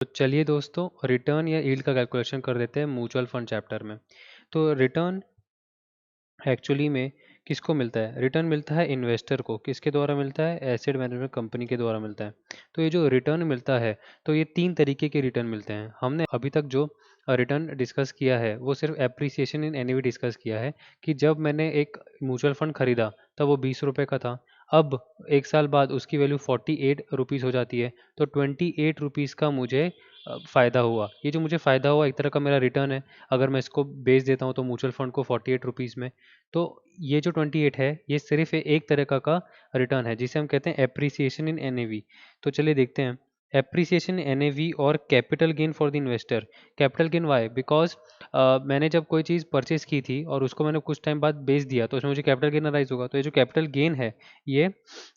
तो चलिए दोस्तों, रिटर्न या यील्ड का कैलकुलेशन कर देते हैं म्यूचुअल फंड चैप्टर में। तो रिटर्न एक्चुअली में किसको मिलता है? रिटर्न मिलता है इन्वेस्टर को। किसके द्वारा मिलता है? एसेट मैनेजमेंट कंपनी के द्वारा मिलता है। तो ये जो रिटर्न मिलता है, तो ये 3 तरीके के रिटर्न मिलते हैं। हमने अभी तक जो रिटर्न डिस्कस किया है वो सिर्फ एप्रिसिएशन इन एनएवी डिस्कस किया है कि जब मैंने एक म्यूचुअल फंड खरीदा तब वो 20 रुपये का था। अब 1 साल बाद उसकी वैल्यू 48 रुपीज़ हो जाती है, तो 28 रुपीज़ का मुझे फ़ायदा हुआ। ये जो मुझे फ़ायदा हुआ एक तरह का मेरा रिटर्न है। अगर मैं इसको बेच देता हूँ तो म्यूचुअल फंड को 48 रुपीज़ में, तो ये जो 28 है ये सिर्फ एक तरह का रिटर्न है जिसे हम कहते हैं एप्रिसिएशन इन एनएवी। तो चलिए देखते हैं एप्रिसिएशन एनएवी और capital gain for the investor. Capital gain why? Because मैंने जब कोई चीज़ परचेज की थी और उसको मैंने कुछ टाइम बाद बेच दिया तो उसमें मुझे कैपिटल गेन अराइज होगा। तो ये जो कैपिटल गेन है ये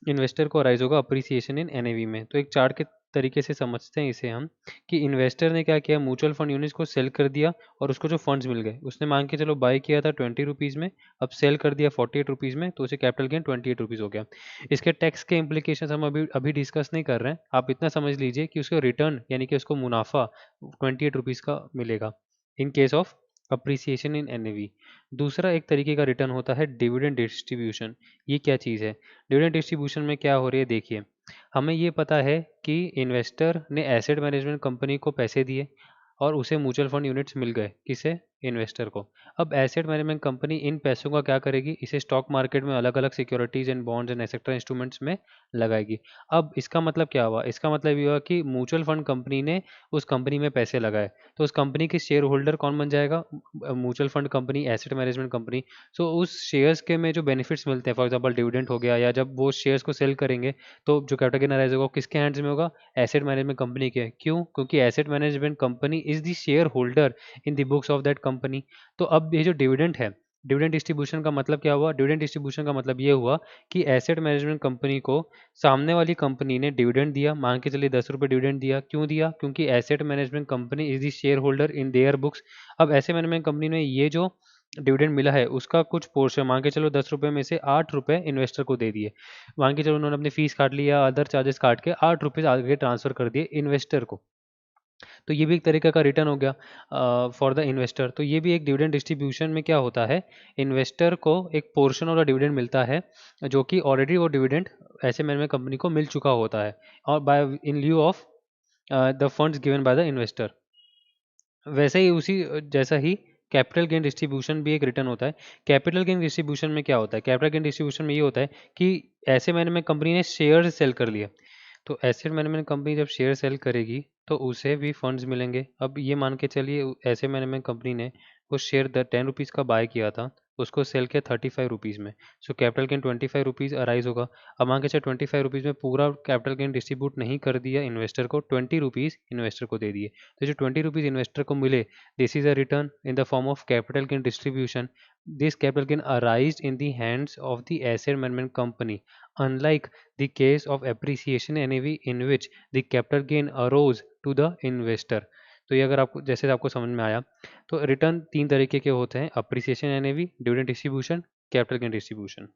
इन्वेस्टर को अराइज होगा अप्रिसिएशन इन एनएवी में। तो एक चार्ट के तरीके से समझते हैं इसे हम कि इन्वेस्टर ने क्या किया, म्यूचुअल फंड यूनिट्स को सेल कर दिया और उसको जो फंड्स मिल गए उसने मान के चलो बाय किया था 20 रुपीज़ में, अब सेल कर दिया 48 रुपीज़ में, तो उसे कैपिटल गेन 28 रुपीज़ हो गया। इसके टैक्स के इम्प्लीकेशन हम अभी अभी डिस्कस नहीं कर रहे हैं। आप इतना समझ लीजिए कि उसको रिटर्न यानी कि उसको मुनाफा 28 रुपीज़ का मिलेगा in case of appreciation in NAV. दूसरा एक तरीके का रिटर्न होता है डिविडेंड डिस्ट्रीब्यूशन। ये क्या चीज़ है? डिविडेंड डिस्ट्रीब्यूशन में क्या हो रही है देखिए, हमें ये पता है कि इन्वेस्टर ने एसेट मैनेजमेंट कंपनी को पैसे दिए और उसे म्यूचुअल फंड यूनिट्स मिल गए। किसे? इन्वेस्टर को। अब एसेट मैनेजमेंट कंपनी इन पैसों का क्या करेगी? इसे स्टॉक मार्केट में अलग अलग securities and bonds and etcetera instruments में लगाएगी। अब इसका मतलब क्या हुआ? इसका मतलब ये हुआ कि म्यूचुअल फंड कंपनी ने उस कंपनी में पैसे लगाए, तो उस कंपनी के शेयर होल्डर कौन बन जाएगा? Mutual fund company, asset management company. So उस शेयर्स के में जो बेनिफिट्स मिलते हैं, फॉर एग्जाम्पल डिविडेंड हो गया, या जब वो शेयर्स को सेल करेंगे तो जो कैपिटल गेन अराइज होगा वो किसके हैंड्स में होगा? एसेट मैनेजमेंट कंपनी के। क्यों? क्योंकि asset management company is the share holder in the books of that company. तो अब ये जो डिविडेंड है, डिविडेंड डिस्ट्रीब्यूशन का मतलब क्या हुआ? डिविडेंड डिस्ट्रीब्यूशन का मतलब ये हुआ कि एसेट मैनेजमेंट कंपनी को सामने वाली कंपनी ने डिविडेंड दिया, मान के चलिए 10 रुपये डिविडेंड दिया। क्यों दिया? क्योंकि asset management company is the share holder in their books. अब एसेट मैनेजमेंट कंपनी ने ये जो डिविडेंड मिला है उसका कुछ पोर्शन, मान के चलो 10 रुपये में से 8 रुपये इन्वेस्टर को दे दिए। मान के चलो उन्होंने अपनी फीस काट ली या अदर चार्जेस काट के 8 रुपये आगे ट्रांसफर कर दिए इन्वेस्टर को। तो ये भी एक तरीके का रिटर्न हो गया फॉर द इन्वेस्टर। तो ये भी एक डिविडेंड डिस्ट्रीब्यूशन में क्या होता है, इन्वेस्टर को एक पोर्शन ऑफ द डिविडेंड मिलता है जो कि ऑलरेडी वो डिविडेंड ऐसे मैनेजमेंट कंपनी को मिल चुका होता है और by in lieu of the funds given by the investor. वैसे ही उसी जैसा ही कैपिटल गेन डिस्ट्रीब्यूशन भी एक रिटर्न होता है। कैपिटल गेन डिस्ट्रीब्यूशन में क्या होता है? कैपिटल गेन डिस्ट्रीब्यूशन में ये होता है कि ऐसे मैनेजमेंट कंपनी ने शेयर सेल कर लिए, तो एसेट मैनेजमेंट कंपनी जब शेयर सेल करेगी तो उसे भी फंड्स मिलेंगे। अब ये मान के चलिए एसेट मैनेजमेंट कंपनी ने वो शेयर 10 रुपीज़ का बाय किया था, उसको सेल किया 35 रुपीज़ में। So capital gain 25 rupees arise होगा। अब मान के चलिए 25 रुपीज़ में पूरा कैपिटल गेन डिस्ट्रीब्यूट नहीं कर दिया इन्वेस्टर को, 20 रुपीज़ इन्वेस्टर को दे दिए। तो जो 20 रुपीज़ इन्वेस्टर को मिले, this is a return in the form of capital gain distribution. This capital gain arised in the hands of the asset management company, unlike the case of appreciation NAV in which the capital gain arose to the investor। तो ये अगर आपको जैसे आपको समझ में आया, तो रिटर्न 3 तरीके के होते हैं, appreciation NAV, dividend distribution, capital gain distribution.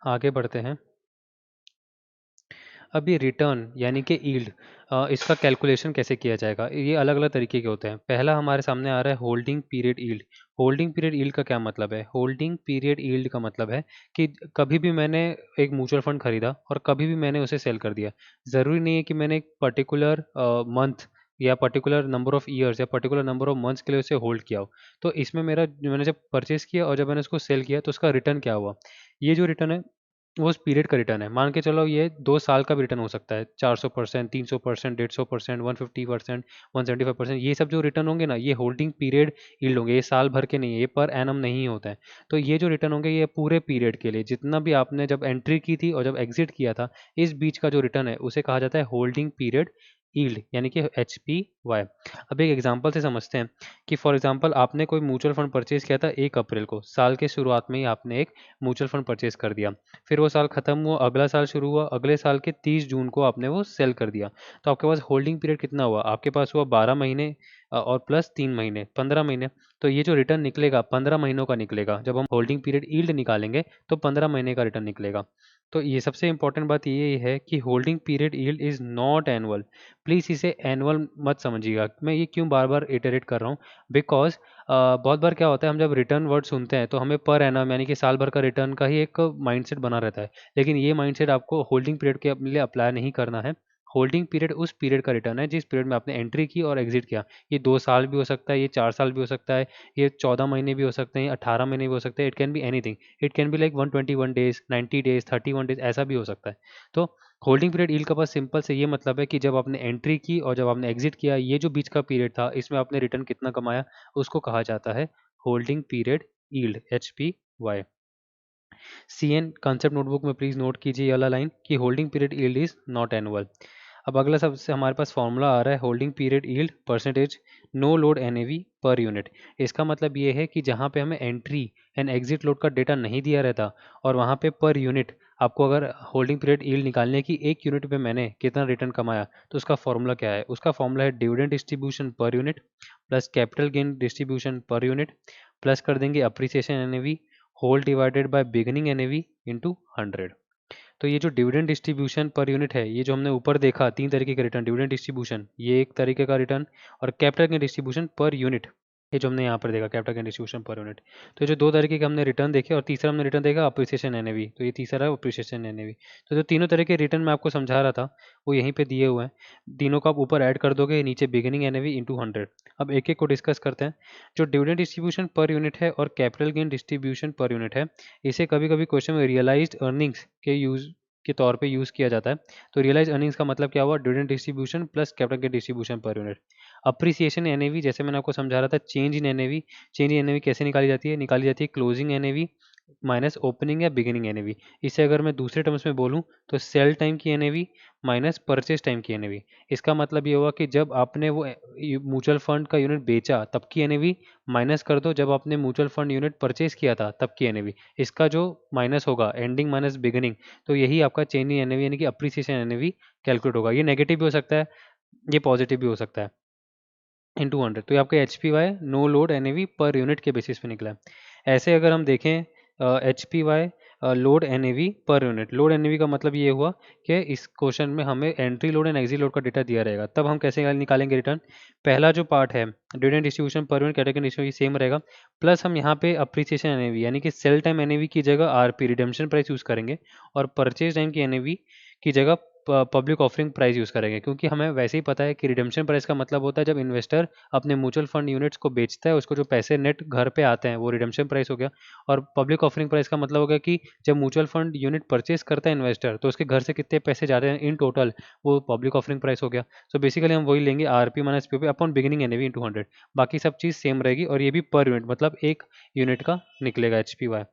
आगे बढ़ते हैं। अब ये रिटर्न यानी कि यील्ड, इसका कैलकुलेशन कैसे किया जाएगा? ये अलग अलग तरीके के होते हैं। पहला हमारे सामने आ रहा है holding period yield. Holding period yield का क्या मतलब है? होल्डिंग पीरियड यील्ड का मतलब है कि कभी भी मैंने एक म्यूचुअल फंड खरीदा और कभी भी मैंने उसे सेल कर दिया। ज़रूरी नहीं है कि मैंने एक पर्टिकुलर मंथ या पर्टिकुलर नंबर ऑफ ईयर्स या पर्टिकुलर नंबर ऑफ मंथ्स के लिए उसे होल्ड किया हो। तो इसमें मेरा मैंने जब परचेज़ किया और जब मैंने उसको सेल किया तो उसका रिटर्न क्या हुआ? ये जो रिटर्न है वो उस पीरियड का रिटर्न है। मान के चलो ये 2 साल का भी रिटर्न हो सकता है, 400%, 300%, 150%, 150%, 175%। ये सब जो रिटर्न होंगे ना, ये होल्डिंग पीरियड यील्ड होंगे। ये साल भर के नहीं है, ये पर एनम नहीं होता है। तो ये जो रिटर्न होंगे ये पूरे पीरियड के लिए, जितना भी आपने जब एंट्री की थी और जब एग्जिट किया था, इस बीच का जो रिटर्न है उसे कहा जाता है होल्डिंग पीरियड यील्ड यानी कि HPY। अब एक एग्जांपल से समझते हैं कि फॉर एग्जांपल आपने कोई म्यूचुअल फंड परचेज किया था 1 अप्रैल को, साल के शुरुआत में ही आपने एक म्यूचुअल फंड परचेज कर दिया। फिर वो साल खत्म हुआ, अगला साल शुरू हुआ, अगले साल के 30 जून को आपने वो सेल कर दिया। तो आपके पास होल्डिंग पीरियड कितना हुआ? आपके पास हुआ 12 महीने और प्लस 3 महीने, 15 महीने। तो ये जो रिटर्न निकलेगा 15 महीनों का निकलेगा। जब हम होल्डिंग पीरियड यील्ड निकालेंगे तो 15 महीने का रिटर्न निकलेगा। तो ये सबसे इंपॉर्टेंट बात ये है कि holding period yield is not annual. Please इसे एनुअल मत समझिएगा। मैं ये क्यों बार बार इटरेट कर रहा हूँ, बिकॉज बहुत बार क्या होता है, हम जब रिटर्न वर्ड सुनते हैं तो हमें पर एनम यानी कि साल भर का रिटर्न का ही एक माइंडसेट बना रहता है। लेकिन ये माइंडसेट आपको होल्डिंग पीरियड के लिए अप्लाई नहीं करना है। होल्डिंग पीरियड उस पीरियड का रिटर्न है जिस पीरियड में आपने एंट्री की और एग्जिट किया। ये 2 साल भी हो सकता है, ये 4 साल भी हो सकता है, ये 14 महीने भी हो सकते हैं, 18 महीने भी हो सकते हैं। It can be anything. It can be like 121 days, 90 days, 31 days, ऐसा भी हो सकता है। तो होल्डिंग पीरियड यील्ड का बस सिंपल से ये मतलब है कि जब आपने एंट्री की और जब आपने एग्जिट किया, ये जो बीच का पीरियड था, इसमें आपने रिटर्न कितना कमाया, उसको कहा जाता है holding period yield, HPY। CN concept notebook में प्लीज नोट कीजिए ये वाला लाइन कि holding period yield is not annual. अब अगला सबसे हमारे पास फॉर्मूला आ रहा है holding period yield percentage no load NAV per unit. इसका मतलब ये है कि जहाँ पे हमें एंट्री एंड एग्जिट लोड का डेटा नहीं दिया रहता और वहाँ पे पर यूनिट आपको अगर होल्डिंग पीरियड यील्ड निकालने की एक यूनिट पे मैंने कितना रिटर्न कमाया, तो उसका फॉर्मूला क्या है? उसका फॉर्मूला है dividend distribution per unit plus capital gain distribution per unit plus कर देंगे appreciation NAV whole divided by beginning NAV into 100। तो ये जो डिविडेंड डिस्ट्रीब्यूशन पर यूनिट है, ये जो हमने ऊपर देखा 3 तरीके के रिटर्न, डिविडेंड डिस्ट्रीब्यूशन ये एक तरीके का रिटर्न, और capital gain distribution per unit ये जो हमने यहाँ पर देखा capital gain distribution per unit. तो ये जो 2 तरीके के हमने रिटर्न देखे और तीसरा हमने रिटर्न देखा अप्रिसिएशन NAV, तो ये तीसरा है अप्रिसिएशन NAV। तो जो तीनों तरह के रिटर्न मैं आपको समझा रहा था वो यहीं पे दिए हुए हैं। तीनों को आप ऊपर ऐड कर दोगे, नीचे बिगिनिंग NAV इंटू 100। अब एक एक को डिस्कस करते हैं। जो डिविडेंड डिस्ट्रीब्यूशन पर यूनिट है और capital gain distribution per unit है, इसे कभी कभी क्वेश्चन में रियलाइज्ड अर्निंग्स के यूज के तौर पे यूज़ किया जाता है। तो रियलाइज अर्निंग्स का मतलब क्या हुआ? Dividend distribution plus capital gain distribution per unit. Appreciation NAV जैसे मैंने आपको समझा रहा था, change in NAV। Change in NAV कैसे निकाली जाती है? निकाली जाती है क्लोजिंग NAV माइनस ओपनिंग या बिगिनिंग NAV। इसे अगर मैं दूसरे टर्म्स में बोलूँ तो सेल टाइम की NAV माइनस परचेज टाइम की NAV। इसका मतलब ये हुआ कि जब आपने वो म्यूचुअल फंड का यूनिट बेचा तब की NAV माइनस कर दो जब आपने म्यूचुअल फंड यूनिट परचेज किया था तब की NAV। इसका जो माइनस होगा एंडिंग माइनस बिगिनिंग, तो यही आपका चेंज इन NAV यानी कि अप्रिसिएशन NAV कैलकुलेट होगा। ये नेगेटिव भी हो सकता है, ये पॉजिटिव भी हो सकता है, इंटू 100। तो ये आपका HPY no load NAV per unit के बेसिस पे निकला है। ऐसे अगर हम देखें HPY load NAV per unit, load NAV का मतलब ये हुआ कि इस क्वेश्चन में हमें entry load and exit load का डेटा दिया रहेगा, तब हम कैसे निकालेंगे रिटर्न। पहला जो पार्ट है dividend distribution per unit category distribution same रहेगा, प्लस हम यहाँ पे अप्रिसिएशन NAV यानी कि सेल टाइम NAV की जगह RP रिडेम्पशन प्राइस यूज़ करेंगे और परचेज टाइम की NAV की जगह पब्लिक ऑफरिंग प्राइस यूज़ करेंगे, क्योंकि हमें वैसे ही पता है कि रिडेम्पशन प्राइस का मतलब होता है जब इन्वेस्टर अपने म्यूचुअल फंड यूनिट्स को बेचता है, उसको जो पैसे नेट घर पे आते हैं वो रिडेम्पशन प्राइस हो गया। और पब्लिक ऑफरिंग प्राइस का मतलब हो गया कि जब म्यूचुअल फंड यूनिट परचेज करता है इन्वेस्टर तो उसके घर से कितने पैसे जाते हैं इन टोटल, वो पब्लिक ऑफरिंग प्राइस हो गया। सो बेसिकली हम वही लेंगे RP minus POP upon beginning NAV into 100। बाकी सब चीज़ सेम रहेगी और ये भी पर यूनिट मतलब एक यूनिट का निकलेगा HPY।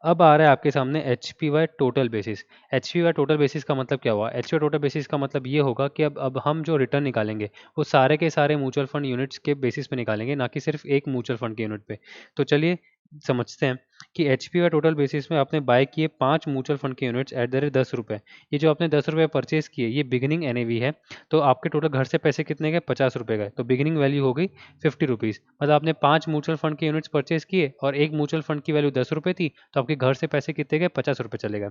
अब आ रहा है आपके सामने HPY total basis. HPY total basis का मतलब क्या हुआ? HPY टोटल बेसिस का मतलब ये होगा कि अब हम जो रिटर्न निकालेंगे वो सारे के सारे म्यूचुअल फंड यूनिट्स के बेसिस पे निकालेंगे, ना कि सिर्फ एक म्यूचुअल फंड के यूनिट पे। तो चलिए समझते हैं कि HPY टोटल बेसिस में आपने बाय किए 5 म्यूचुअल फंड के यूनिट्स एट द रेट 10 रुपये। ये जो आपने 10 रुपये परचेज किए ये बिगिनिंग NAV है। तो आपके टोटल घर से पैसे कितने गए? 50 रुपये गए। तो बिगिनिंग वैल्यू हो गई 50 रुपीज़। मतलब आपने 5 म्यूचुअल फंड के यूनिट्स परचेज किए और एक म्यूचुअल फंड की वैल्यू 10 रुपये थी, तो आपके घर से पैसे कितने गए? 50 रुपये चले गए।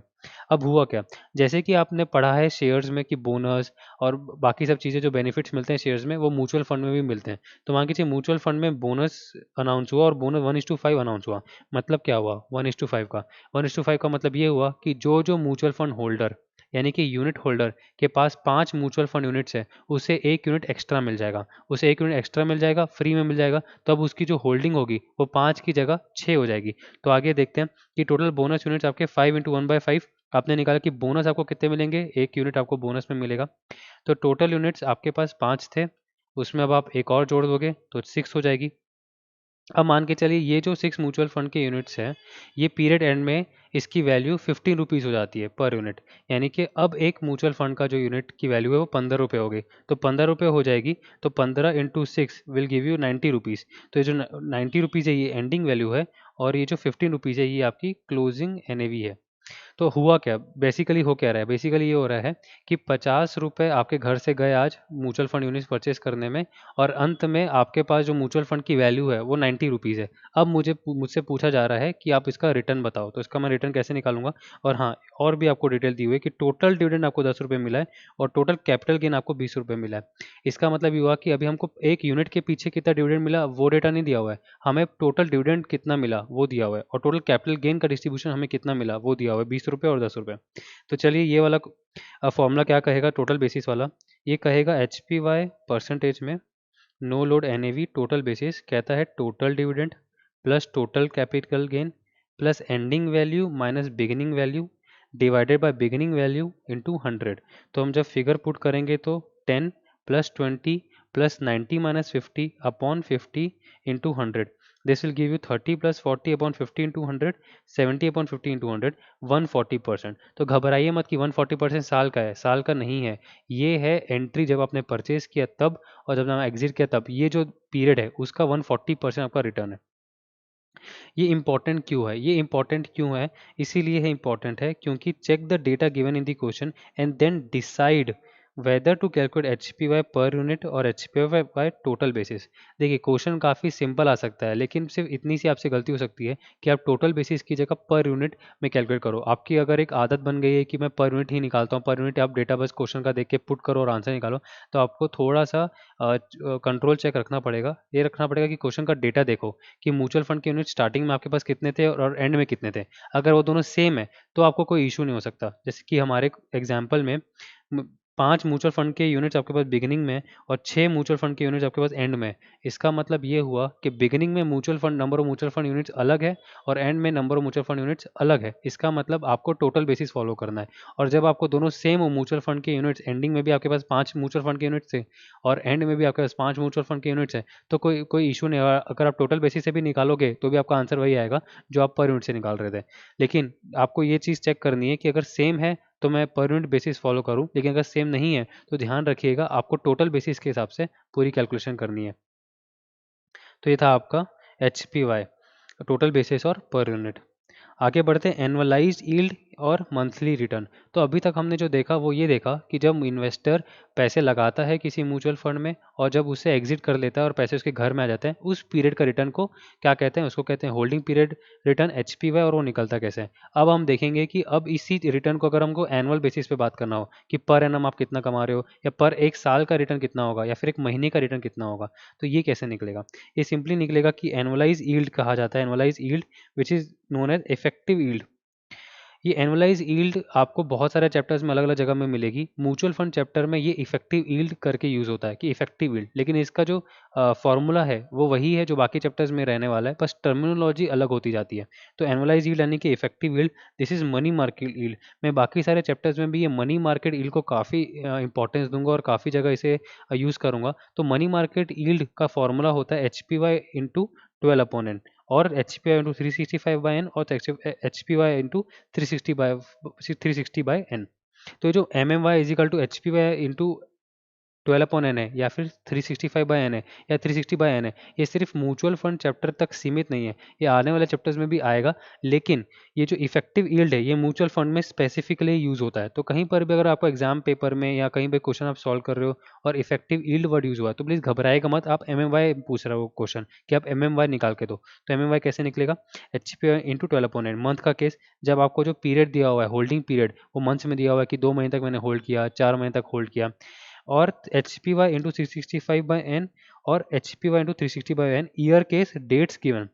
अब हुआ क्या? जैसे कि आपने पढ़ा है शेयर्स में कि बोनस और बाकी सब चीज़ें जो बेनिफिट्स मिलते हैं शेयर्स में वो म्यूचुअल फंड में भी मिलते हैं। तो मान के चलिए म्यूचुअल फंड में बोनस अनाउंस हुआ और बोनस 1:5 अनाउंस हुआ। मतलब क्या हुआ 1:5 का? 1:5 का मतलब ये हुआ कि जो म्यूचुअल फंड होल्डर यानी कि यूनिट होल्डर के पास 5 म्यूचुअल फंड यूनिट्स है, उसे 1 यूनिट एक्स्ट्रा मिल जाएगा। उसे 1 यूनिट एक्स्ट्रा मिल जाएगा, फ्री में मिल जाएगा। तब उसकी जो होल्डिंग होगी वो 5 की जगह 6 हो जाएगी। तो आगे देखते हैं कि टोटल बोनस यूनिट्स आपके 5 इंटू 1/5 आपने निकाला कि बोनस आपको कितने मिलेंगे? 1 यूनिट आपको बोनस में मिलेगा। तो टोटल यूनिट्स आपके पास 5 थे, उसमें अब आप एक और जोड़ दोगे तो 6 हो जाएगी। अब मान के चलिए ये जो 6 म्यूचुअल फंड के यूनिट्स हैं, ये पीरियड एंड में इसकी वैल्यू 15 रुपीज़ हो जाती है पर यूनिट। यानी कि अब एक म्यूचुअल फंड का जो यूनिट की वैल्यू है वो 15 रुपये हो गई। तो 15 रुपये हो जाएगी, तो 15 into 6 will give you 90 rupees. तो ये जो 90 रुपीज़ है ये एंडिंग वैल्यू है और ये जो 15 रुपीज़ है ये आपकी क्लोजिंग NAV है। तो हुआ क्या, बेसिकली हो क्या रहा है, बेसिकली ये हो रहा है कि 50 रुपये आपके घर से गए आज म्यूचुअल फंड यूनिट परचेस करने में, और अंत में आपके पास जो म्यूचुअल फंड की वैल्यू है वो 90 रुपीज़ है। अब मुझसे पूछा जा रहा है कि आप इसका रिटर्न बताओ, तो इसका मैं रिटर्न कैसे निकालूंगा। और हाँ, और भी आपको डिटेल दी हुई है कि टोटल डिविडेंड आपको 10 रुपये मिला है और टोटल कैपिटल गेन आपको 20 रुपये मिला है। इसका मतलब ये हुआ कि अभी हमको एक यूनिट के पीछे कितना डिविडेंड मिला वो डेटा नहीं दिया हुआ है, हमें टोटल डिविडेंड कितना मिला वो दिया हुआ है, और टोटल कैपिटल गेन का डिस्ट्रीब्यूशन हमें कितना मिला वो दिया हुआ है, 20 रुपये और 10 रुपये। तो चलिए ये वाला फॉर्मूला क्या कहेगा टोटल बेसिस वाला, ये कहेगा HPY परसेंटेज में no load NAV total basis, कहता है total dividend plus total capital gain plus ending value minus beginning value divided by beginning value into 100। तो हम जब फिगर पुट करेंगे तो 10 plus 20 plus 90 minus 50 upon 50 into 100, this will give you 30 plus 40 upon 50 into 100, 70 upon 50 into 100, 140%। तो घबराइए मत कि 140% साल का है, साल का नहीं है, ये है एंट्री जब आपने परचेज किया तब, और जब आपने एग्जिट किया तब, ये जो पीरियड है उसका 140% आपका रिटर्न है। ये इंपॉर्टेंट क्यों है, ये इंपॉर्टेंट क्यों है, इसीलिए है इंपॉर्टेंट है क्योंकि check the data given in the question and then decide whether to calculate HPY per unit और HPY बाय टोटल बेसिस। देखिए क्वेश्चन काफ़ी सिंपल आ सकता है, लेकिन सिर्फ इतनी सी आपसे गलती हो सकती है कि आप टोटल बेसिस की जगह पर यूनिट में कैलकुलेट करो। आपकी अगर एक आदत बन गई है कि मैं पर यूनिट ही निकालता हूँ, पर यूनिट आप डेटा बस क्वेश्चन का देख के पुट करो और आंसर निकालो, तो आपको थोड़ा सा कंट्रोल चेक रखना पड़ेगा। ये रखना पड़ेगा कि क्वेश्चन का डेटा देखो कि म्यूचुअल फंड के यूनिट स्टार्टिंग में आपके पास कितने थे और एंड में कितने थे। अगर वो दोनों सेम है तो आपको कोई इशू नहीं हो सकता। जैसे कि हमारे एग्जाम्पल में 5 म्यूचुअल फंड के यूनिट्स आपके पास बिगिनिंग में और 6 म्यूचुअल फंड के यूनिट्स आपके पास एंड में। इसका मतलब ये हुआ कि बिगिनिंग में mutual fund number of mutual fund units अलग है और एंड में number of mutual fund units अलग है। इसका मतलब आपको टोटल बेसिस फॉलो करना है। और जब आपको दोनों सेम हो म्यूचुअल फंड के यूनिट्स, एंडिंग में भी आपके पास 5 म्यूचुअल फंड के यूनिट्स थे और एंड में भी आपके पास 5 म्यूचुअल फंड के यूनिट्स है, तो कोई कोई इशू नहीं है। अगर आप टोटल बेसिस से भी निकालोगे तो भी आपका आंसर वही आएगा जो आप पर यूनिट से निकाल रहे थे। लेकिन आपको ये चीज़ चेक करनी है कि अगर सेम है तो मैं पर यूनिट बेसिस फॉलो करूं, लेकिन अगर सेम नहीं है तो ध्यान रखिएगा आपको टोटल बेसिस के हिसाब से पूरी कैलकुलेशन करनी है। तो ये था आपका HPY, टोटल बेसिस और पर यूनिट। आगे बढ़ते हैं एनुअलाइज्ड यील्ड और मंथली रिटर्न। तो अभी तक हमने जो देखा वो ये देखा कि जब इन्वेस्टर पैसे लगाता है किसी म्यूचुअल फंड में और जब उसे एग्जिट कर लेता है और पैसे उसके घर में आ जाते हैं, उस पीरियड का रिटर्न को क्या कहते हैं, उसको कहते हैं होल्डिंग पीरियड रिटर्न HPY, और वो निकलता कैसे है। अब हम देखेंगे कि अब इसी रिटर्न को अगर हमको एनुअल बेसिस पे बात करना हो कि पर एनम आप कितना कमा रहे हो, या पर एक साल का रिटर्न कितना होगा, या फिर एक महीने का रिटर्न कितना होगा, तो ये कैसे निकलेगा। ये सिंपली निकलेगा कि एनुअलाइज यील्ड कहा जाता है, annualise yield which is known as effective yield. ये एनुअलाइज यील्ड आपको बहुत सारे चैप्टर्स में अलग अलग जगह में मिलेगी। म्यूचुअल फंड चैप्टर में ये इफेक्टिव यील्ड करके यूज होता है कि इफेक्टिव यील्ड, लेकिन इसका जो फॉर्मूला है वो वही है जो बाकी चैप्टर्स में रहने वाला है, बस टर्मिनोलॉजी अलग होती जाती है। तो एनुअलाइज यील्ड यानी कि effective yield, this is money market yield. मैं बाकी सारे चैप्टर्स में भी ये मनी मार्केट यील्ड को काफ़ी इंपॉर्टेंस दूंगा और काफ़ी जगह इसे यूज़ करूंगा। तो मनी मार्केट यील्ड का फॉर्मूला होता है HPY इंटू 12/n, और HPY इंटू 365/n, और HPY इंटू 360/n। तो ये जो MMY is equal to HPY into 12/n है या फिर 365/n है या 360/n है, ये सिर्फ म्यूचुअल फंड चैप्टर तक सीमित नहीं है, ये आने वाले चैप्टर्स में भी आएगा। लेकिन ये जो इफेक्टिव यील्ड है ये म्यूचुअल फंड में स्पेसिफिकली यूज होता है। तो कहीं पर भी अगर आपको एग्जाम पेपर में या कहीं पर क्वेश्चन आप सॉल्व कर रहे हो और इफेक्टिव यील्ड वर्ड यूज हुआ है तो प्लीज़ घबराएगा मत। आप MMY पूछ रहे हो क्वेश्चन कि आप MMY निकाल के दो, तो MMY कैसे निकलेगा, HPY इंटू 12/n। मंथ का केस, जब आपको जो पीरियड दिया हुआ है होल्डिंग पीरियड वो मंथ्स में दिया हुआ है कि 2 महीने तक मैंने होल्ड किया, 4 महीने तक होल्ड किया, और HPY इंटू 365/n और HPY into 360/n year case dates given.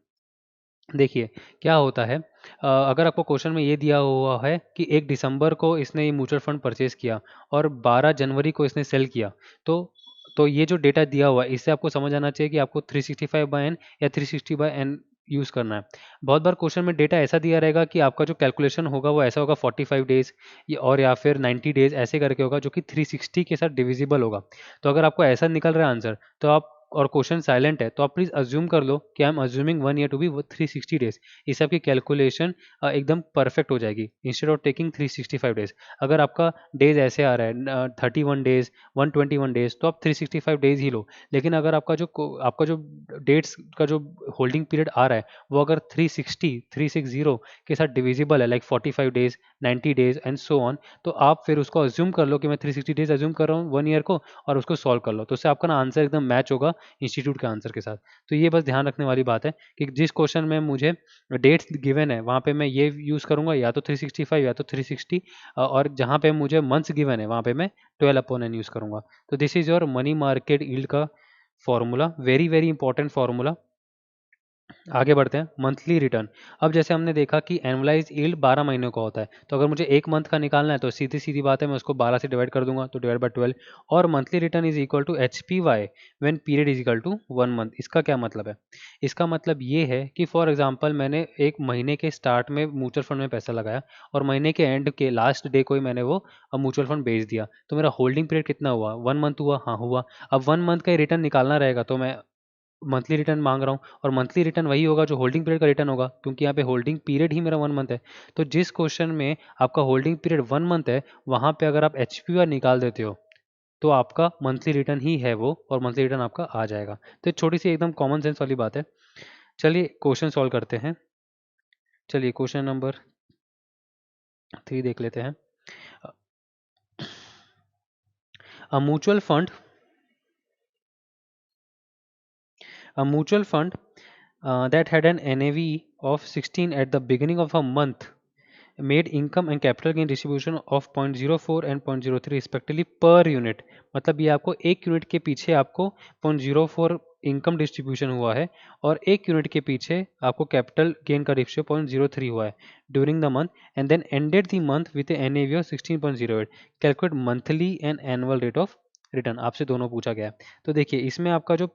देखिए क्या होता है, अगर आपको क्वेश्चन में ये दिया हुआ है कि 1 दिसंबर को इसने ये म्यूचुअल फंड परचेज किया और 12 जनवरी को इसने सेल किया, तो ये जो डेटा दिया हुआ है इससे आपको समझ आना चाहिए कि आपको 365/n या 360/n यूज़ करना है। बहुत बार क्वेश्चन में डेटा ऐसा दिया रहेगा कि आपका जो कैलकुलेशन होगा वो ऐसा होगा 45 डेज या फिर 90 डेज ऐसे करके होगा, जो कि 360 के साथ डिविजिबल होगा। तो अगर आपको ऐसा निकल रहा है आंसर, तो आप और क्वेश्चन साइलेंट है तो आप प्लीज़ अज्यूम कर लो कि I am assuming 1 year to be 360 days. इस आपकी कैलकुलेशन एकदम परफेक्ट हो जाएगी इंस्टेड ऑफ टेकिंग 365 डेज। अगर आपका डेज ऐसे आ रहा है 31 डेज 121 डेज तो आप 365 डेज ही लो। लेकिन अगर आपका जो डेट्स का जो होल्डिंग पीरियड आ रहा है वो अगर 360 के साथ डिविजिबल है like 45 days 90 days and so on, तो आप फिर उसको अज्यूम कर लो कि मैं 360 डेज अज्यूम कर रहा हूँ 1 ईयर को, और उसको सॉल्व कर लो। तो उससे आपका ना आंसर एकदम मैच होगा इंस्टीट्यूट के आंसर के साथ। तो ये बस ध्यान रखने वाली बात है कि जिस क्वेश्चन में मुझे डेट्स गिवन है वहाँ पे मैं ये यूज़ करूँगा या तो 365 या तो 360, और जहाँ पे मुझे मंथ्स गिवन है वहाँ पे मैं 12/n यूज़ करूँगा। तो this is your money market yield का formula, very very important formula. आगे बढ़ते हैं मंथली रिटर्न। अब जैसे हमने देखा कि एनुअलाइज यील्ड 12 महीनों का होता है, तो अगर मुझे एक मंथ का निकालना है तो सीधी सीधी बात है मैं उसको 12 से डिवाइड कर दूंगा, तो डिवाइड बाय 12। और monthly return is equal to HPY when period is equal to 1 month. इसका क्या मतलब है? इसका मतलब ये है कि फॉर एग्जाम्पल मैंने एक महीने के स्टार्ट में म्यूचुअल फंड में पैसा लगाया और महीने के एंड के लास्ट डे को ही मैंने वो म्यूचुअल फंड बेच दिया, तो मेरा होल्डिंग पीरियड कितना हुआ? 1 मंथ हुआ? हाँ हुआ। अब 1 मंथ का ही रिटर्न निकालना रहेगा तो मैं मंथली रिटर्न मांग रहा हूँ, और मंथली रिटर्न वही होगा जो होल्डिंग पीरियड का रिटर्न होगा, क्योंकि यहाँ पे होल्डिंग पीरियड ही मेरा 1 मंथ है। तो जिस क्वेश्चन में आपका होल्डिंग पीरियड 1 मंथ है वहाँ पे अगर आप HPY निकाल देते हो तो आपका मंथली रिटर्न ही है वो, और मंथली रिटर्न आपका आ जाएगा। तो एक छोटी सी एकदम कॉमन सेंस वाली बात है। चलिए क्वेश्चन सॉल्व करते हैं। चलिए क्वेश्चन नंबर 3 देख लेते हैं। A mutual fund A mutual fund that had an NAV of 16 at the beginning of a month made income and capital gain distribution of 0.04 and 0.03 respectively per unit। मतलब ये आपको एक यूनिट के पीछे आपको 0.04 इनकम डिस्ट्रीब्यूशन हुआ है और एक यूनिट के पीछे आपको कैपिटल गेन का रेशियो 0.03 हुआ है during the month, and then ended the month with NAV of 16.08। Calculate monthly and annual rate of return. आपसे दोनों पूछा गया है। तो देखिए इसमें आपका जो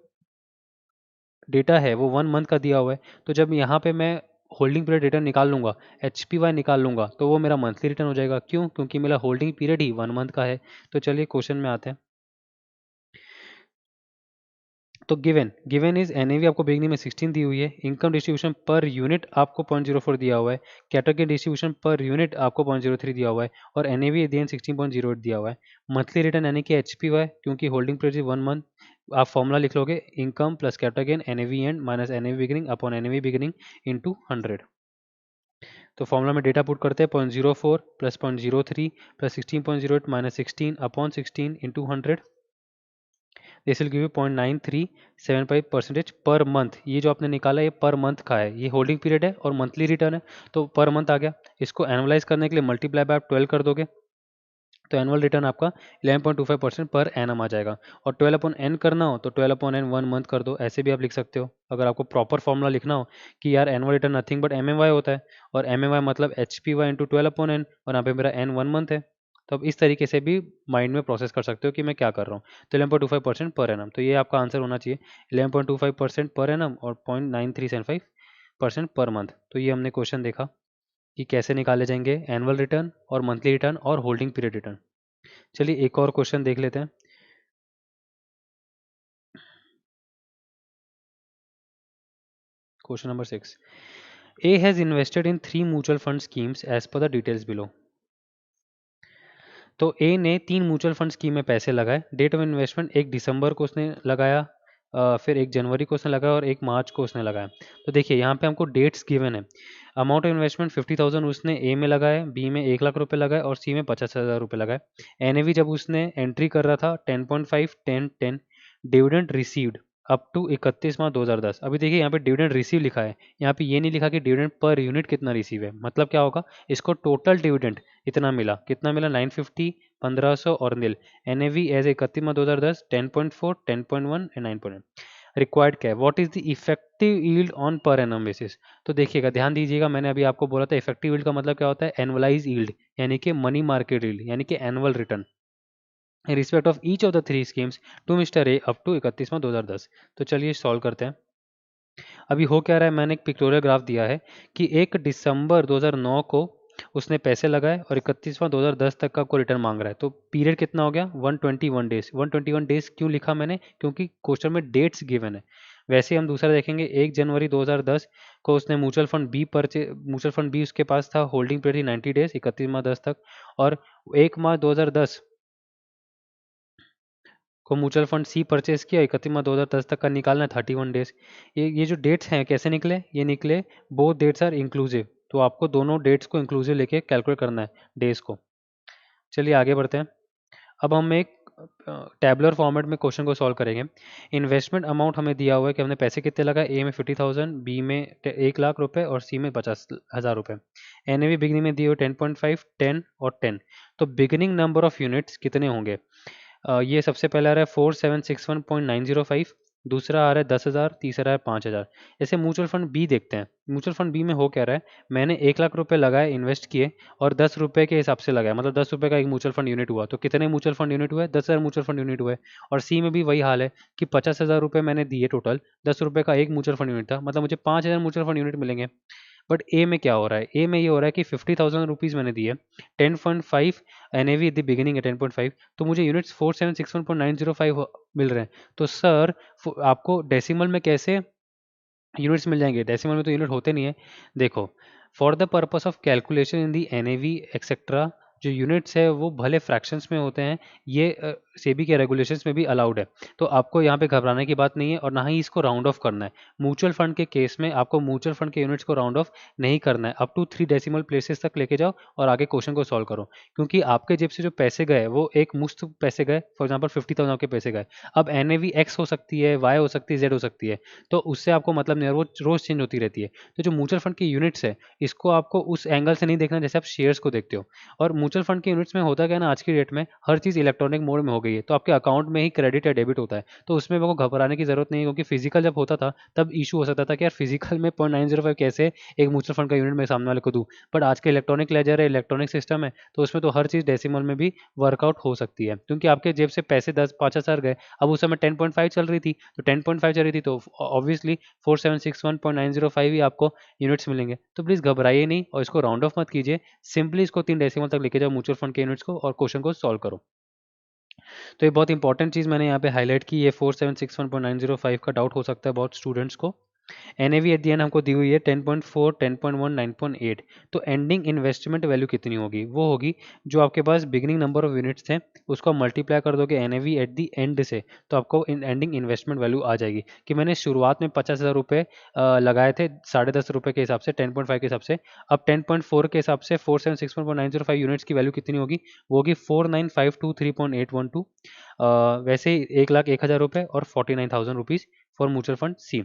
डेटा है वो 1 मंथ का दिया हुआ है, तो जब यहाँ पे मैं होल्डिंग पीरियड रिटर्न निकाल लूँगा, HPY निकाल लूँगा, तो वो मेरा मंथली रिटर्न हो जाएगा। क्यों? क्योंकि मेरा होल्डिंग पीरियड ही 1 मंथ का है। तो चलिए क्वेश्चन में आते हैं। तो गिवन इज NAV आपको बिगनिंग में 16 दी हुई है, इनकम डिस्ट्रीब्यूशन पर यूनिट आपको 0.04 दिया हुआ है, capital gain distribution per unit आपको 0.03 दिया हुआ है, और NAV एट द एंड 16.08 दिया हुआ है। मंथली रिटर्न यानी कि HPY, क्योंकि होल्डिंग पीरियड 1 मंथ, आप फॉर्मूला लिख लोगे income plus capital gain NAV and minus NAV beginning upon NAV beginning into 100। तो फॉर्मूला में डेटा पुट करते हैं 0.04 plus 0.03 plus 16.08 minus 16 upon 16 into 100। This will give you 0.9375% per month. ये जो आपने निकाला ये पर मंथ का है, ये होल्डिंग पीरियड है और मंथली रिटर्न है, तो पर मंथ आ गया। इसको एनालाइज करने के लिए मल्टीप्लाई बाय आप 12 कर दोगे तो एनुअल रिटर्न आपका 11.25% पर एनम आ जाएगा। और 12/n करना हो तो 12/n 1 मंथ कर दो, ऐसे भी आप लिख सकते हो। अगर आपको प्रॉपर फॉर्मूला लिखना हो कि यार annual return nothing but MMY होता है, और MMY मतलब HPY इंटू 12/n, और यहाँ पे मेरा N 1 मंथ है, तो अब इस तरीके से भी माइंड में प्रोसेस कर सकते हो कि मैं क्या कर रहा हूँ। तो 11.25% पर एनम, तो ये आपका आंसर होना चाहिए 11.25% पर एनम और 0.9375% पर मंथ। तो ये हमने क्वेश्चन देखा कि कैसे निकाले जाएंगे एनुअल रिटर्न और मंथली रिटर्न और होल्डिंग पीरियड रिटर्न। चलिए एक और क्वेश्चन देख लेते हैं। Question number 6। A has invested in 3 mutual fund schemes as per the details below। तो ए ने 3 म्यूचुअल फंड स्कीम में पैसे लगाए। डेट ऑफ इन्वेस्टमेंट 1 दिसंबर को उसने लगाया, फिर 1 जनवरी को उसने लगाया और 1 मार्च को उसने लगाया। तो देखिए यहाँ पे हमको डेट्स गिवन है। अमाउंट ऑफ इन्वेस्टमेंट 50,000 उसने ए में लगाए, बी में 1 लाख रुपए लगाए और सी में 50,000 रुपये लगाए। NAV जब उसने एंट्री कर रहा था 10.5 10 10। Dividend received up to 31 March 2010। अभी देखिए यहाँ पे डिविडेंड रिसीव लिखा है, यहाँ पे ये नहीं लिखा कि डिविडेंड पर यूनिट कितना रिसीव है। मतलब क्या होगा, इसको टोटल डिविडेंड इतना मिला, कितना मिला 950 1500 और nil. NAV as 31 March 2010 10.4 10.1 and 9.1। Required क्या है, what is the effective yield on per annum basis. तो देखिएगा ध्यान दीजिएगा, मैंने अभी आपको बोला था इफेक्टिव यील्ड का मतलब क्या होता है, एनुअलाइज यील्ड यानी कि मनी मार्केट यील्ड यानी कि annual return in respect of each of the 3 schemes to mister A up to 31 March 2010। तो चलिए सॉल्व करते हैं। अभी हो क्या रहा है, मैंने एक पिक्टोरियल ग्राफ दिया है कि 1 दिसंबर 2009 को उसने पैसे लगाए और 31/2010 तक का आपको रिटर्न मांग रहा है। तो पीरियड कितना हो गया? 121 डेज। 121 डेज क्यों लिखा मैंने? क्योंकि क्वेश्चन में डेट्स गिवन है। वैसे ही हम दूसरा देखेंगे, 1 जनवरी 2010 को उसने म्यूचुअल फंड बी उसके पास था, होल्डिंग पीरियड थी 90 डेज, 31 मार्च 10 तक। और 1 मार्च 2010 को म्यूचुअल फंड सी परचेज किया, 31 मार्च 2010 तक का निकालना है 31 डेज। ये जो डेट्स हैं कैसे निकले? ये निकले बोथ डेट्स आर इंक्लूसिव, तो आपको दोनों डेट्स को इंक्लूसिव लेके कैलकुलेट करना है डेज को। चलिए आगे बढ़ते हैं। अब हम एक टैबुलर फॉर्मेट में क्वेश्चन को सॉल्व करेंगे। इन्वेस्टमेंट अमाउंट हमें दिया हुआ है कि हमने पैसे कितने लगाए, ए में 50,000, बी में 1 लाख रुपए और सी में 50,000 रुपए। एनएवी बिगिनिंग में दिए हुए 10.5, 10 और 10। तो बिगिनिंग नंबर ऑफ यूनिट्स कितने होंगे? ये सबसे पहला आ रहा है 4761.905, दूसरा आ रहा है 10,000, तीसरा है 5,000। जैसे म्यूचुअल फंड बी देखते हैं। म्यूचुअल फंड बी में हो क्या रहा है, मैंने 1 लाख रुपए लगाए, इन्वेस्ट किए और 10 रुपए के हिसाब से लगाया, मतलब 10 रुपए का एक म्यूचुअल फंड यूनिट हुआ। तो कितने म्यूचुअल फंड यूनिट हुए? 10,000 म्यूचुअल फंड यूनिट हुए। और सी में भी वही हाल है कि 50,000 रुपये मैंने दिए टोटल, 10 रुपए का एक म्यूचुअल फंड यूनिट था, मतलब मुझे 5,000 म्यूचुअल फंड यूनिट मिलेंगे। बट ए में क्या हो रहा है? ए में ये हो रहा है कि 50,000 रुपीज़ मैंने दिए, 10.5 N A V at the beginning है 10.5, तो मुझे यूनिट्स 4761.905 मिल रहे हैं। तो सर आपको डेसिमल में कैसे यूनिट्स मिल जाएंगे? डेसिमल में तो यूनिट होते नहीं है। देखो, for the purpose of calculation in the N A V etcetera, जो यूनिट्स है वो भले फ्रैक्शंस में होते हैं, ये सेबी के रेगुलेशंस में भी अलाउड है। तो आपको यहाँ पे घबराने की बात नहीं है और ना ही इसको राउंड ऑफ करना है। म्यूचुअल फंड के केस में आपको म्यूचुअल फंड के यूनिट्स को राउंड ऑफ नहीं करना है। अप टू 3 डेसिमल प्लेसेस तक लेके जाओ और आगे क्वेश्चन को सॉल्व करो। क्योंकि आपके जेब से जो पैसे गए वो एक मुश्त पैसे गए, फॉर एग्जाम्पल 50,000 के पैसे गए। अब एन ए वी एक्स हो सकती है, वाई हो सकती है, जेड हो सकती है, तो उससे आपको मतलब नहीं है, वो रोज चेंज होती रहती है। तो जो म्यूचुअल फंड की यूनिट्स है, इसको आपको उस एंगल से नहीं देखना जैसे आप शेयर्स को देखते हो। और म्यूचुअल फंड के यूनिट्स में होता क्या है ना, आज की डेट में हर चीज़ इलेक्ट्रॉनिक मोड में हो गई है, तो आपके अकाउंट में ही क्रेडिट या डेबिट होता है। तो उसमें मेरे को घबराने की जरूरत नहीं है, क्योंकि फिजिकल जब होता था तब इशू हो सकता था कि यार फिजिकल में 0.905 कैसे एक म्यूचुअल फंड का यूनिट मैं सामने वाले को दूं। बट आज के इलेक्ट्रॉनिक लेजर है, इलेक्ट्रॉनिक सिस्टम है, तो उसमें तो हर चीज़ डेसिमल में भी वर्कआउट हो सकती है। क्योंकि आपके जेब से पैसे 10-5 हज़ार गए, अब उस समय 10.5 चल रही थी, तो 10.5 चल रही थी, तो ऑब्वियसली 4761.905 ही आपको यूनिट्स मिलेंगे। तो प्लीज़ घबराइए नहीं और इसको राउंड ऑफ मत कीजिए, सिंपली इसको 3 डेसिमल तक लेके जाओ म्यूचुअल फंड के यूनिट्स को और क्वेश्चन को सॉल्व करो। तो ये बहुत इंपॉर्टेंट चीज़ मैंने यहाँ पे हाईलाइट की, ये 4761.905 का डाउट हो सकता है बहुत स्टूडेंट्स को। एनएवी एट दी एंड हमको दी हुई है 10.4, 10.1, 9.8। तो एंडिंग इन्वेस्टमेंट वैल्यू कितनी होगी? वो होगी जो आपके पास बिगिनिंग नंबर ऑफ यूनिट्स थे उसको मल्टीप्लाई कर दोगे एनएवी एट दी एंड से, तो आपको एंडिंग इन्वेस्टमेंट वैल्यू आ जाएगी। कि मैंने शुरुआत में 50,000 रुपये लगाए थे 10.5 रुपये के हिसाब से, 10.5 के हिसाब से। अब 10.4 के हिसाब से 4761.905 यूनिट्स की वैल्यू कितनी होगी? वो होगी 49,523.812। वैसे ही 1,01,000 रुपये और 49,000 rupees for mutual fund C.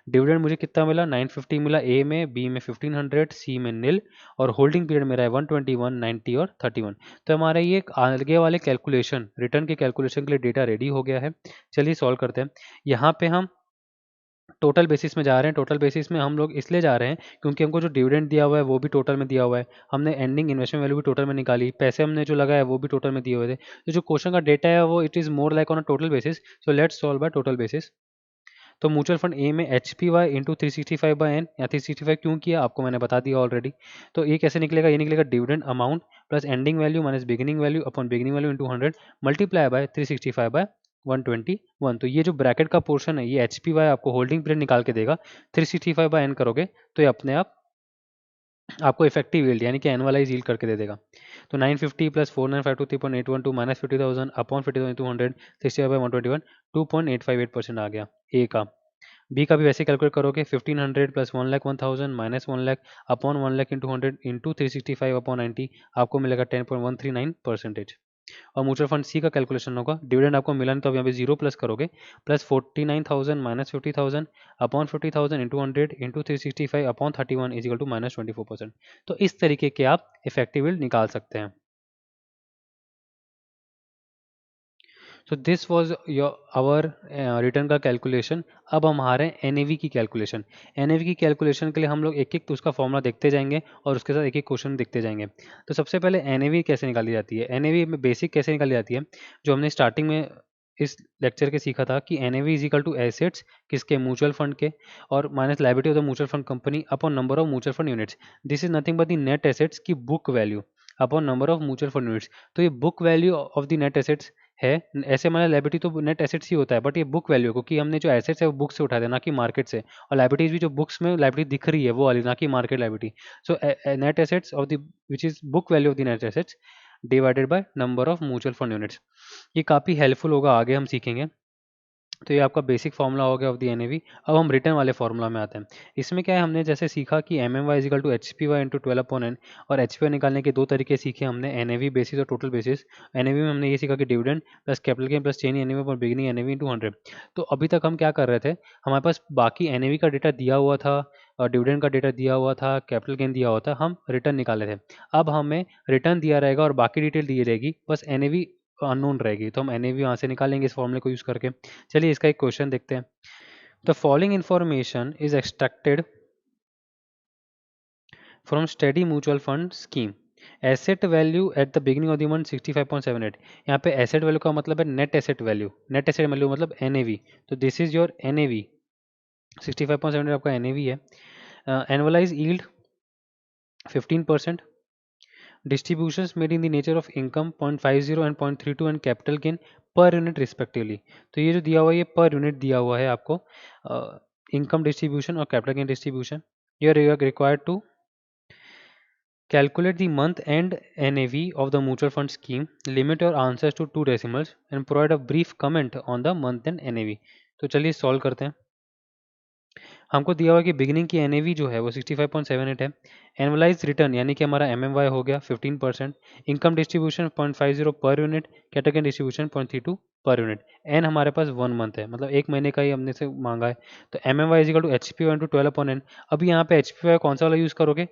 Dividend मुझे कितना मिला? 950 मिला ए में, बी में 1500, सी में नील, और होल्डिंग पीरियड मेरा है 121, 90 और 31। तो हमारा ये आगे वाले कैलकुलेशन, रिटर्न के कैलकुलेशन के लिए डेटा रेडी हो गया है। चलिए सॉल्व करते हैं। यहाँ पे हम टोटल बेसिस में जा रहे हैं। टोटल बेसिस में हम लोग इसलिए जा रहे हैं क्योंकि हमको जो डिविडेंड दिया हुआ है वो भी टोटल में दिया हुआ है, हमने एंडिंग इन्वेस्टमेंट वैल्यू भी टोटल में निकाली, पैसे हमने जो लगाया वो भी टोटल में दिए हुए थे। तो जो क्वेश्चन का डेटा है वो it is more like on a total basis, so let's solve by total basis. तो म्यूचुअल फंड ए में H P Y into 365/n, या 365 क्यों किया आपको मैंने बता दिया ऑलरेडी। तो ये कैसे निकलेगा? ये निकलेगा dividend amount plus ending value minus beginning value upon beginning value into 100 multiply by 365/121। तो ये जो ब्रैकेट का पोर्शन है ये एच पी वाई आपको होल्डिंग पीरियड निकाल के देगा। 365/n करोगे तो ये अपने आप आपको इफेक्टिव यील्ड यानी कि एनुअलाइज यील्ड करके दे देगा। तो 950 प्लस 4952 माइनस 50,000 अपॉन 50,200 60/121 2.858% आ गया ए का। बी का भी वैसे कैलकुलेट करोगे 1500 plus 1,01,000 minus 1 lakh upon 1 lakh into 100 into 365/90 आपको मिलेगा 10.139%। और म्यूचुअल फंड सी का कैलकुलेशन होगा, डिविडेंड आपको मिला नहीं तो आप यहाँ पे जीरो प्लस करोगे, plus 49,000 minus 50,000 upon 50,000 into 100 into 365 upon 31 is equal to -24%। तो इस तरीके के आप इफेक्टिव यील्ड निकाल सकते हैं। So this was your our return का कैलकुलेशन। अब हम आ रहे हैं एनएवी की कैलकुलेशन। एनएवी की कैलकुलेशन के लिए हम लोग एक एक तो उसका फॉर्मूला देखते जाएंगे और उसके साथ एक एक क्वेश्चन देखते जाएंगे। तो सबसे पहले एनएवी कैसे निकाली जाती है, एनएवी में बेसिक कैसे निकाली जाती है, जो हमने स्टार्टिंग में इस लेक्चर के सीखा था कि N A V is equal to assets किसके, म्यूचुअल फंड के, और minus liability of the mutual fund company upon number of mutual fund units. This is nothing but the net assets की book value upon number of mutual fund units. तो ये book value of the net assets है। ऐसे हमारा liability तो net assets ही होता है, but ये बुक वैल्यू क्योंकि हमने जो एसेट्स है वो बुक से उठाए थे ना कि मार्केट से, और लायबिलिटीज भी जो बुक्स में लायबिलिटी दिख रही है वो वाली, ना कि market liability. So net assets of the which is book value of the net assets divided by number of mutual fund units. ये काफ़ी हेल्पफुल होगा, आगे हम सीखेंगे। तो ये आपका बेसिक फार्मूला हो गया ऑफ द एनएवी। अब हम रिटर्न वाले फार्मूला में आते हैं। इसमें क्या है, हमने जैसे सीखा कि M M Y is equal to H P Y into 12/n, और एच पी वाई निकालने के दो तरीके सीखे हमने, एनएवी बेसिस और टोटल बेसिस। एनएवी में हमने ये सीखा कि dividend plus capital gain plus change NAV पर बिगिनिंग एनएवी इंटू 100। तो अभी तक हम क्या कर रहे थे, हमारे पास बाकी एनएवी का डेटा दिया हुआ था और डिविडेंड का डेटा दिया हुआ था, कैपिटल गेन दिया हुआ था, हम रिटर्न निकाले थे। अब हमें रिटर्न दिया रहेगा और बाकी डिटेल दी रहेगी, बस एनएवी अननोन रहेगी, तो हम एनएवी वहाँ से निकालेंगे इस फॉर्मूले को यूज़ करके। चलिए इसका एक क्वेश्चन देखते हैं। The following information is extracted from study mutual fund scheme. Asset value eight the beginning of the month 65.78। यहाँ पे एसेट वैल्यू का मतलब है net asset value, net asset value मतलब एनएवी। तो दिस इज योर एनएवी, 65.78 आपका NAV है। Annualise yield 15%, distributions made in the nature of income 0.50 and 0.32 and capital gain per unit respectively। तो ये जो दिया हुआ है ये पर यूनिट दिया हुआ है आपको, इनकम डिस्ट्रीब्यूशन और capital gain distribution. You are required to calculate the month end NAV of the mutual fund scheme, limit your answers to 2 decimals and provide a brief comment on the month end NAV। तो चलिए solve करते हैं। हमको दिया हुआ कि beginning की NAV जो है वो 65.78 है। एनुअलाइज रिटर्न यानी कि हमारा एमएमवाई हो गया 15%, income distribution 0.50 per unit, capital gain distribution 0.32 per unit. N हमारे पास 1 मंथ है, मतलब 1 महीने का ही हमने से मांगा है। तो M M Y is equal to H P Y into 12/n। अभी यहाँ पे एच पी वाई कौन सा वाला यूज़ करोगे,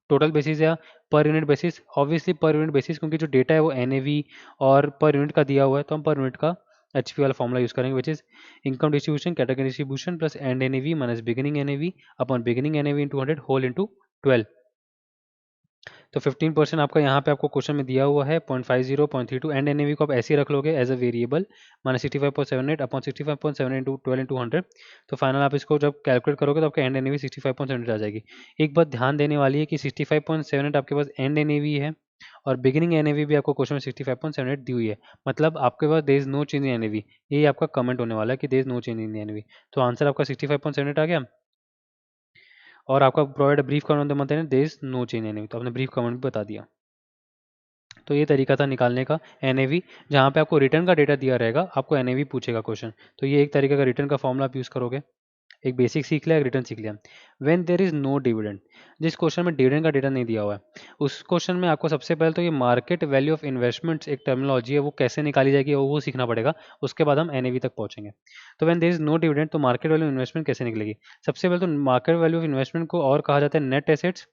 टोटल बेसिस या per unit basis? Obviously per unit basis, क्योंकि जो डेटा है वो एनएवी और पर यूनिट का दिया हुआ है, तो हम पर यूनिट का एच पी वाला फॉर्मूला यूज़ करेंगे, which is income distribution capital distribution plus end NAV minus beginning NAV upon beginning NAV into 100 whole into 12। तो 15% आपका यहाँ पे आपको क्वेश्चन में दिया हुआ है, 0.50 0.32 एंड एनएवी को आप ऐसे ही रख लोगे as a variable, minus 65.78 upon 65.7 into 12 into 100। तो फाइनल आप इसको जब कैलकुलेट करोगे तो आपका एंड एनएवी 65.78 आ जाएगी। एक बात ध्यान देने वाली है कि 65.78 आपके पास एंड एनएवी है और बिगिनिंग एनएवी भी आपको क्वेश्चन में 65.78 दी हुई है, मतलब आपके पास there is no change in NAV. यही आपका कमेंट होने वाला है कि there is no change in NAV. तो आंसर आपका 65.78 आ गया, और आपका प्रोवाइड ब्रीफ कमेंट मंथ है there is no change NAV, तो आपने ब्रीफ कमेंट भी बता दिया। तो ये तरीका था निकालने का एनएवी, जहाँ पे आपको रिटर्न का डेटा दिया रहेगा, आपको एनएवी पूछेगा क्वेश्चन। तो ये एक तरीके का रिटर्न का फॉर्मूला आप यूज़ करोगे। एक बेसिक सीख लिया, एक रिटर्न सीख लिया। When there is no dividend, जिस क्वेश्चन में डिविडेंड का डेटा नहीं दिया हुआ है, उस क्वेश्चन में आपको सबसे पहले तो ये मार्केट वैल्यू ऑफ इन्वेस्टमेंट्स एक टर्मिनोलॉजी है, वो कैसे निकाली जाएगी वो सीखना पड़ेगा। उसके बाद हम एनएवी तक पहुंचेंगे। तो when there is no dividend, तो मार्केट वैल्यू इन्वेस्टमेंट कैसे निकलेगी? सबसे पहले तो मार्केट वैल्यू ऑफ इन्वेस्टमेंट को और कहा जाता है नेट एसेट्स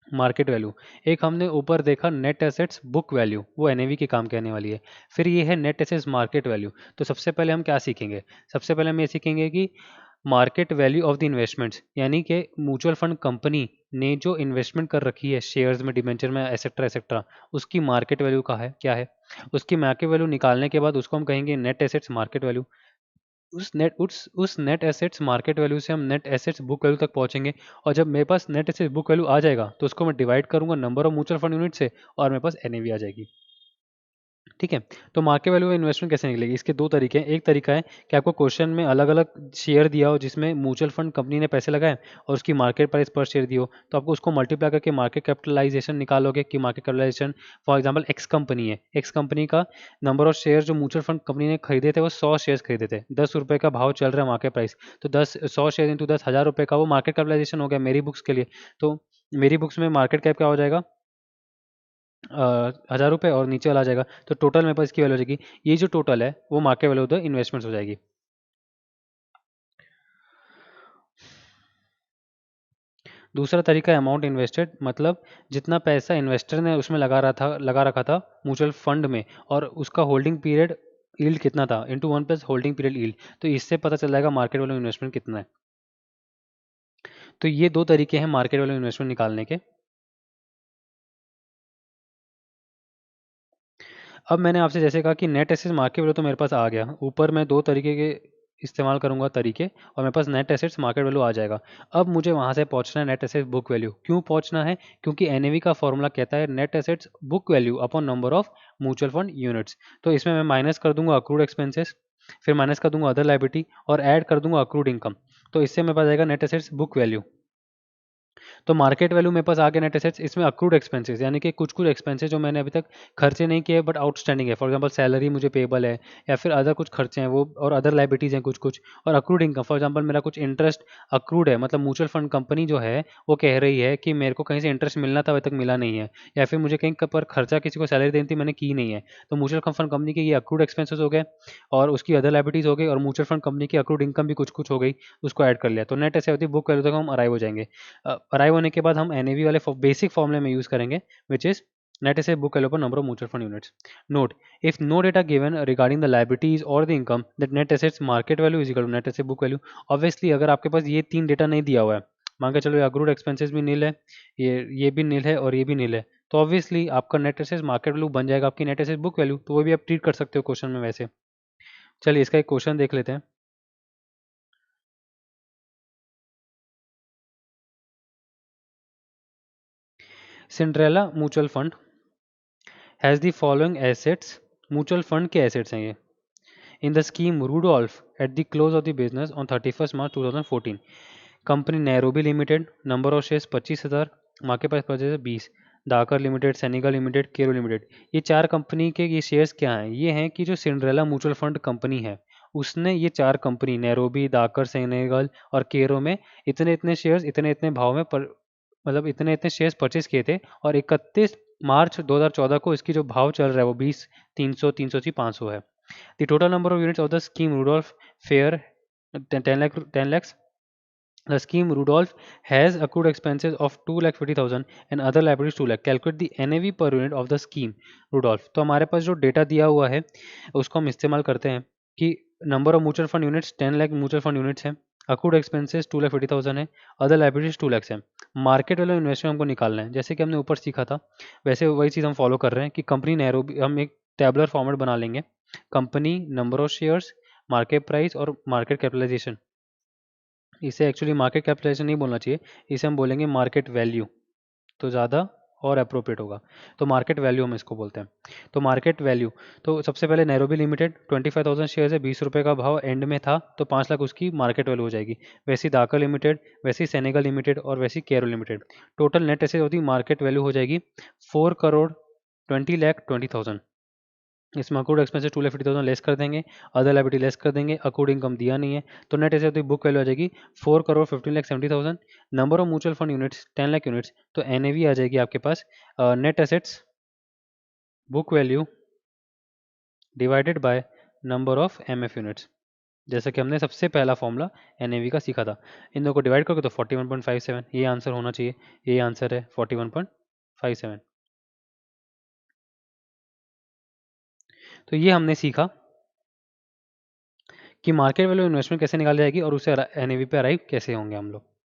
मार्केट वैल्यू। एक हमने ऊपर देखा नेट एसेट्स बुक वैल्यू, वो एनएवी के काम के आने वाली है। फिर ये है नेट एसेट्स मार्केट वैल्यू। तो सबसे पहले हम क्या सीखेंगे, सबसे पहले हम ये सीखेंगे कि market value of the investments, यानी कि म्यूचुअल फंड कंपनी ने जो इन्वेस्टमेंट कर रखी है शेयर्स में, डिबेंचर में, एसेट्रा एसेट्रा, उसकी मार्केट वैल्यू का है क्या है। उसकी मार्केट वैल्यू निकालने के बाद उसको हम कहेंगे नेट एसेट्स मार्केट वैल्यू। उस नेट एसेट्स मार्केट वैल्यू से हम नेट एसेट्स बुक वैल्यू तक पहुंचेंगे, और जब मेरे पास नेट एसेट्स बुक वैल्यू आ जाएगा तो उसको मैं डिवाइड करूंगा number of mutual fund unit से, और मेरे पास एनएवी आ जाएगी। ठीक है। तो मार्केट वैल्यू इन्वेस्टमेंट कैसे निकलेगी, इसके दो तरीके हैं। एक तरीका है कि आपको क्वेश्चन में अलग अलग शेयर दिया हो जिसमें म्यूचुअल फंड कंपनी ने पैसे लगाए और उसकी मार्केट प्राइस पर शेयर दी हो, तो आपको उसको मल्टीप्लाई करके मार्केट कैपिटलाइजेशन निकालोगे कि market capitalisation for example X company है, एक्स कंपनी का नंबर ऑफ शेयर जो म्यूचुअल फंड कंपनी ने खरीदे थे वो 100 शेयर खरीदे थे, 10 रुपये का भाव चल रहा है मार्केट प्राइस, तो 100 शेयर इंटू 10 1000 रुपये का वो मार्केट कैपिटलाइजेशन हो गया मेरी बुक्स के लिए। तो मेरी बुक्स में मार्केट कैप क्या हो जाएगा, 1000 रुपये, और नीचे वाला आ जाएगा, तो टोटल मेरे पास इसकी वैल्यू हो जाएगी, ये जो टोटल है वो market value of the investments हो जाएगी। दूसरा तरीका है अमाउंट इन्वेस्टेड, मतलब जितना पैसा इन्वेस्टर ने उसमें लगा रखा था म्यूचुअल फंड में, और उसका होल्डिंग पीरियड यील्ड कितना था into 1 plus holding period yield. तो इससे पता चल जाएगा मार्केट वैल्यू इन्वेस्टमेंट कितना है। तो ये दो तरीके हैं मार्केट वैल्यू इन्वेस्टमेंट निकालने के। अब मैंने आपसे जैसे कहा कि नेट एसेट्स मार्केट वैल्यू तो मेरे पास आ गया, ऊपर मैं दो तरीके के इस्तेमाल करूंगा तरीके, और मेरे पास नेट एसेट्स मार्केट वैल्यू आ जाएगा। अब मुझे वहां से पहुंचना है नेट एसेट्स बुक वैल्यू। क्यों पहुंचना है? क्योंकि एनएवी का फॉर्मूला कहता है net assets book value upon number of mutual fund units. तो इसमें मैं माइनस कर दूंगा अक्रूड एक्सपेंसेस, फिर माइनस कर दूंगा अदर लाइबिलिटी, और ऐड कर दूंगा अक्रूड इनकम। तो इससे मेरे पास आएगा नेट एसेट्स बुक वैल्यू। तो मार्केट वैल्यू मेरे पास आ गया नेट एसेट्स। इसमें अक्रूड एक्सपेंसेस यानी कि कुछ कुछ एक्सपेंसेस जो मैंने अभी तक खर्चे नहीं किए बट आउटस्टैंडिंग है, फॉर एग्जांपल सैलरी मुझे पेबल है, या फिर अदर कुछ खर्चे हैं वो, और अदर लाइबिलिटीज हैं कुछ कुछ। और अक्रूड इनकम, फॉर एग्जांपल मेरा कुछ इंटरेस्ट अक्रूड है, मतलब म्यूचुअल फंड कंपनी जो है वो कह रही है कि मेरे को कहीं से इंटरेस्ट मिलना था अभी तक मिला नहीं है, या फिर मुझे कहीं पर खर्चा किसी को सैलरी देनी थी मैंने की नहीं है। तो म्यूचुअल फंड कंपनी के ये अक्रूड एक्सपेंसेस हो गए, और उसकी अदर लाइबिलिटीज हो गई, और म्यूचुअल फंड कंपनी की अक्रूड इनकम भी कुछ कुछ हो गई, उसको ऐड कर लिया। तो नेट ऐसे होती है बुक वैल्यू तक हम अराइव हो जाएंगे। अराइव होने के बाद हम एनएवी वाले बेसिक फॉर्मूले में यूज करेंगे, which is net asset book value per number of mutual fund units. Note: if no data given regarding the liabilities or the income, that net assets market value is equal to net asset book value. Obviously अगर आपके पास ये तीन data नहीं दिया हुआ है, मान के चलो अक्रूड एक्सपेंसेस भी नील है, ये भी नील है, और ये भी नील है, तो ऑब्वियसली आपका नेट एसेट्स मार्केट वैल्यू बन जाएगा आपकी नेट एसेट्स बुक वैल्यू। तो वो भी आप ट्रीट कर सकते हो क्वेश्चन में वैसे। चलिए इसका एक क्वेश्चन देख लेते हैं। Cinderella mutual fund has the following assets. Mutual fund के एसेट्स हैं ये। In the scheme Rudolph at the close of the business on 31st March 2014, company Nairobi limited, number of shares 25,000, market price purchase 20, Dakar limited, Seniga limited, Kero limited. ये चार company के ये shares क्या हैं? ये हैं कि जो सिंड्रेला म्यूचुअल फंड कंपनी है उसने ये चार कंपनी नैरोबी, डाकर, सेनेगल और केरो में इतने इतने शेयर्स इतने इतने भाव में मतलब इतने इतने शेयर्स परचेज किए थे, और 31 मार्च 2014 को इसकी जो भाव चल रहा है वो 20, 300, 380, 500 है। The total number of units of the scheme Rudolph Fair 10 lakhs. The scheme Rudolph has accrued expenses of 2,50,000 and other liabilities 2 lakh. Calculate the NAV per unit of the scheme Rudolph. तो हमारे पास जो data दिया हुआ है उसको हम इस्तेमाल करते हैं कि number of mutual fund units 10 lakh mutual fund units हैं, अक्रूड एक्सपेंसेस 2,50,000 है, अदर लाइबिलिटीज 2 लाख है, मार्केट वैल्यू इन्वेस्टमेंट हमको निकालना है। जैसे कि हमने ऊपर सीखा था वैसे वही चीज़ हम फॉलो कर रहे हैं कि कंपनी नैरोबी, हम एक टैबुलर फॉर्मेट बना लेंगे। Company, number of shares, market price और मार्केट कैपिटलाइजेशन। इसे एक्चुअली मार्केट कैपिटलाइजेशन नहीं बोलना चाहिए, इसे हम बोलेंगे मार्केट वैल्यू, तो ज़्यादा और अप्रोप्रिएट होगा। तो मार्केट वैल्यू हम इसको बोलते हैं। तो मार्केट वैल्यू, तो सबसे पहले नैरोबी लिमिटेड 25,000 शेयर्स है, 20 रुपये का भाव एंड में था, तो 5 लाख उसकी मार्केट वैल्यू हो जाएगी। वैसी दाका लिमिटेड, वैसी सेनेगा लिमिटेड और वैसी केरो लिमिटेड। टोटल नेट एसेट होती मार्केट वैल्यू हो जाएगी 4,20,20,000। इसमें अकूड एक्सपेंसेस 2,50,000 लेस कर देंगे, अदर लाइबिलिटी लेस कर देंगे, अकूड इनकम दिया नहीं है, तो नेट ऐसे होती बुक वैल्यू आ जाएगी 4,15,70,000। Number of mutual fund units 10 lakh units, तो एनएवी आ जाएगी आपके पास net assets book value divided by number of MF units, जैसा कि हमने सबसे पहला फॉर्मूला एनएवी का सीखा था। इन दोनों को डिवाइड करोगे तो 41.57, ये आंसर होना चाहिए, ये आंसर है 41.57। तो ये हमने सीखा कि मार्केट वैल्यू इन्वेस्टमेंट कैसे निकाली जाएगी और उसे एनएवी पे अराइव कैसे होंगे हम लोग।